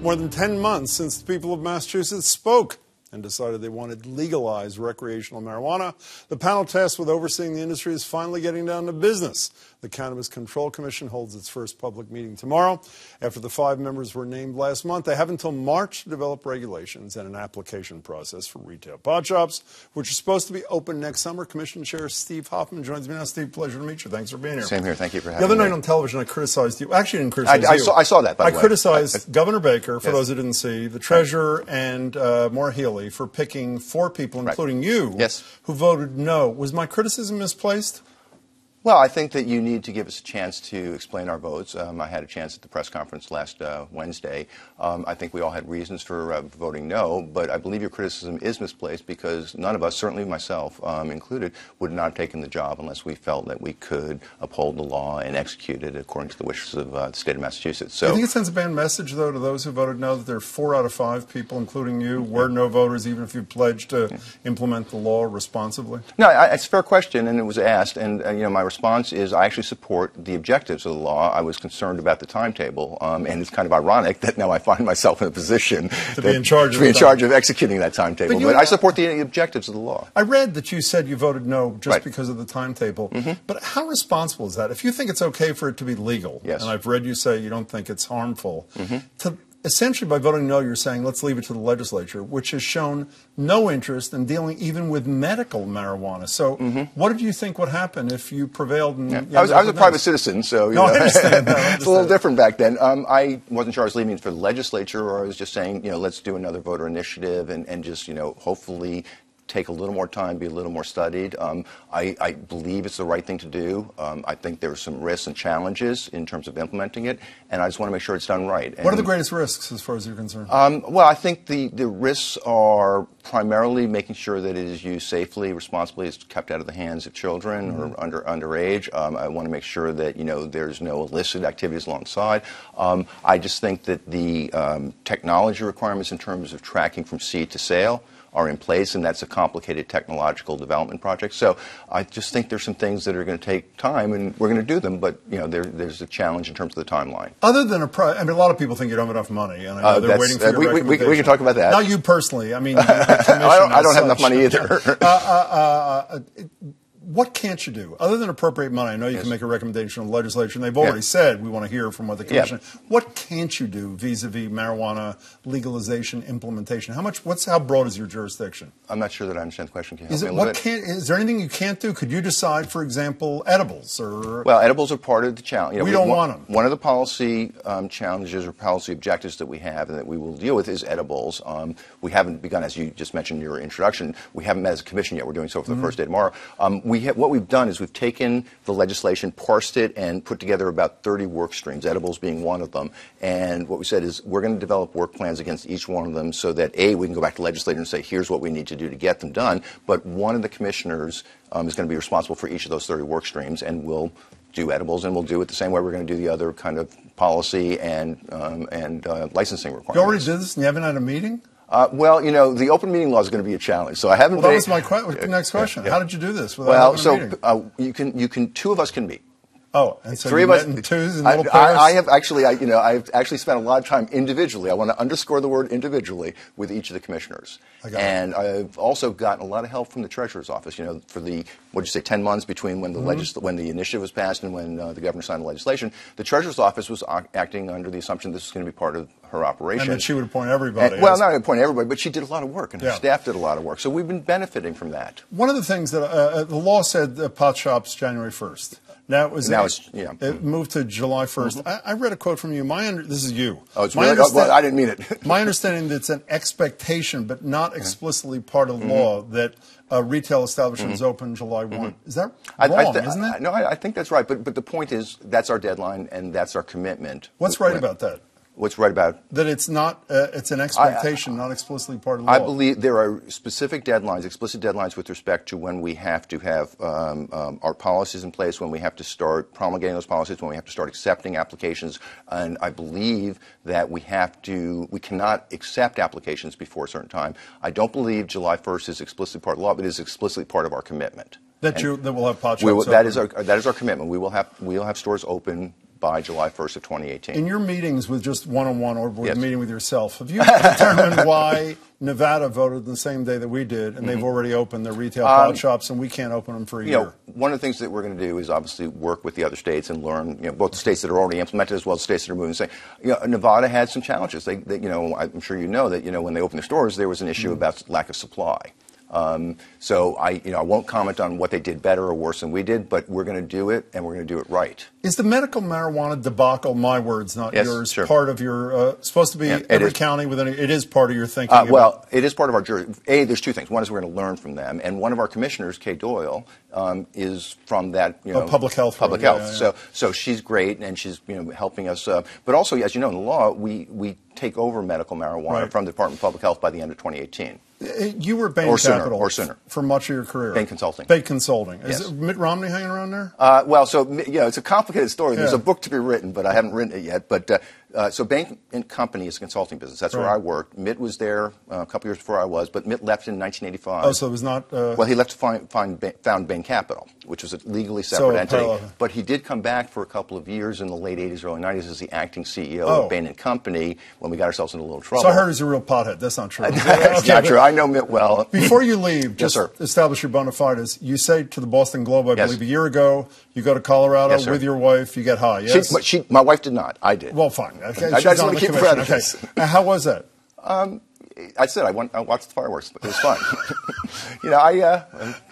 More than 10 months since the people of Massachusetts spoke and decided they wanted legalized recreational marijuana, the panel tasked with overseeing the industry is finally getting down to business. The Cannabis Control Commission holds its first public meeting tomorrow. After the 5 members were named last month, they have until March to develop regulations and an application process for retail pot shops, which are supposed to be open next summer. Commission Chair Steve Hoffman joins me now. Steve, pleasure to meet you. Thanks for being here. Same here. Thank you for having me. The other night on television, I criticized you. Actually, I didn't criticize you. I saw that, by the way. I criticized Governor Baker, for yes. those who didn't see, the Treasurer, and Maura Healey for picking 4 people, including you, yes. who voted no. Was my criticism misplaced? Well, I think that you need to give us a chance to explain our votes. I had a chance at the press conference last Wednesday. I think we all had reasons for voting no, but I believe your criticism is misplaced because none of us, certainly myself included, would not have taken the job unless we felt that we could uphold the law and execute it according to the wishes of the state of Massachusetts. So, do you think it sends a bad message, though, to those who voted no, that there are 4 out of 5 people, including you, were no voters, even if you pledged to implement the law responsibly? No, it's a fair question, and it was asked, and my response is I actually support the objectives of the law. I was concerned about the timetable, and it's kind of ironic that now I find myself in a position to be in charge of executing that timetable. But I support the objectives of the law. I read that you said you voted no just because of the timetable. But how responsible is that? If you think it's okay for it to be legal, yes. and I've read you say you don't think it's harmful, essentially, by voting no, you're saying, let's leave it to the legislature, which has shown no interest in dealing even with medical marijuana. So what did you think would happen if you prevailed? And, I was a private citizen, so I understand that. It's a little different back then. I wasn't sure I was leaving it for the legislature, or I was just saying, let's do another voter initiative and just, hopefully take a little more time, be a little more studied. I believe it's the right thing to do. I think there are some risks and challenges in terms of implementing it, and I just want to make sure it's done right. What are the greatest risks as far as you're concerned? Well, I think the risks are primarily making sure that it is used safely, responsibly, it's kept out of the hands of children or underage. I want to make sure that there's no illicit activities alongside. I just think that the technology requirements in terms of tracking from seed to sale are in place, and that's a complicated technological development project. So I just think there's some things that are going to take time, and we're going to do them, but there's a challenge in terms of the timeline. Other than a lot of people think you don't have enough money, and I know they're waiting for your recommendation. We can talk about that. Not you personally. I mean, I don't have enough money either. What can't you do? Other than appropriate money, I know you can make a recommendation to the legislature, and they've already said we want to hear from what the commission. What can't you do vis-a-vis marijuana legalization implementation? How broad is your jurisdiction? I'm not sure that I understand the question. Can you help me a little bit? Is there anything you can't do? Could you decide, for example, edibles? Well, edibles are part of the challenge. We don't want them. One of the policy challenges or policy objectives that we have and that we will deal with is edibles. We haven't begun, as you just mentioned in your introduction, we haven't met as a commission yet. We're doing so for the first day tomorrow. What we've done is we've taken the legislation, parsed it, and put together about 30 work streams, edibles being one of them. And what we said is we're going to develop work plans against each one of them so that, A, we can go back to the legislature and say, here's what we need to do to get them done. But one of the commissioners is going to be responsible for each of those 30 work streams, and we'll do edibles, and we'll do it the same way we're going to do the other kind of policy and licensing requirements. You already did this, and you haven't had a meeting? Well, the open meeting law is going to be a challenge. So I haven't. Well, that was my next question. How did you do this without having a meeting? You can. 2 of us can meet. Oh, and so 3 of us in twos in little pairs? I've actually spent a lot of time individually. I want to underscore the word individually with each of the commissioners. And I've also gotten a lot of help from the Treasurer's office. For the 10 months between when the initiative was passed and when the governor signed the legislation, the Treasurer's office was acting under the assumption this was going to be part of her operation. And that she would appoint everybody. Well, not appoint everybody, but she did a lot of work, and her staff did a lot of work. So we've been benefiting from that. One of the things that the law said pot shops January 1st. Now it moved to July 1st. I read a quote from you. This is you. Oh, it's really? Well, I didn't mean it. My understanding that it's an expectation, but not explicitly part of the law, that retail establishments open July 1. Is that wrong, isn't it? No, I think that's right. But the point is that's our deadline and that's our commitment. What's right about that? What's right about? That it's not, it's an expectation, not explicitly part of the law. I believe there are specific deadlines, explicit deadlines with respect to when we have to have our policies in place, when we have to start promulgating those policies, when we have to start accepting applications. And I believe that we cannot accept applications before a certain time. I don't believe July 1st is explicitly part of the law, but it is explicitly part of our commitment. That we'll have pot shops open. That is our commitment. We will have stores open by July 1st of 2018. In your meetings with just one-on-one or with Yes. meeting with yourself, have you determined why Nevada voted the same day that we did, and they've already opened their retail pot shops, and we can't open them for a year? One of the things that we're going to do is obviously work with the other states and learn, both the states that are already implemented as well as states that are moving. Say, Nevada had some challenges. I'm sure you know that, when they opened their stores, there was an issue about lack of supply. So I won't comment on what they did better or worse than we did, but we're going to do it, and we're going to do it right. Is the medical marijuana debacle, my words, not yours, sure. part of your, supposed to be every county within it is part of your thinking? Well, it is part of our jury. There's two things. One is we're going to learn from them, and one of our commissioners, Kay Doyle, is from that, public health. Public health. Yeah. So she's great, and she's, helping us. But also, as you know, in the law, we take over medical marijuana from the Department of Public Health by the end of 2018. You were Bain Capital or sooner. For much of your career. Bain Consulting. Bain Consulting. Yes. Is Mitt Romney hanging around there? It's a complicated story. There's a book to be written, but I haven't written it yet. But so Bain & Company is a consulting business. That's where I worked. Mitt was there a couple years before I was, but Mitt left in 1985. Oh, so it was not... Well, he left to found Bain Capital, which was a legally separate entity. But he did come back for a couple of years in the late 80s, early 90s as the acting CEO of Bain & Company when we got ourselves in a little trouble. So I heard he's a real pothead. That's not true. That's not true. I know Mitt well. Before you leave, just establish your bona fides. You say to the Boston Globe, I believe a year ago, you go to Colorado with your wife, you get high, yes? My wife did not. I did. Well, fine. Okay. I just want to keep it proud of this. How was that? I said I watched the fireworks. It was fun.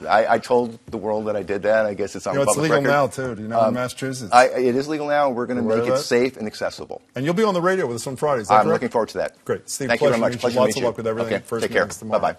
I told the world that I did that. I guess it's on public record. It's legal now, too. Do you know, in Massachusetts? It is legal now. We're going to make it safe and accessible. And you'll be on the radio with us on Fridays. I'm looking forward to that. Great. Steve, thank you very much. Lots of luck with everything. Okay. Take care. Bye-bye.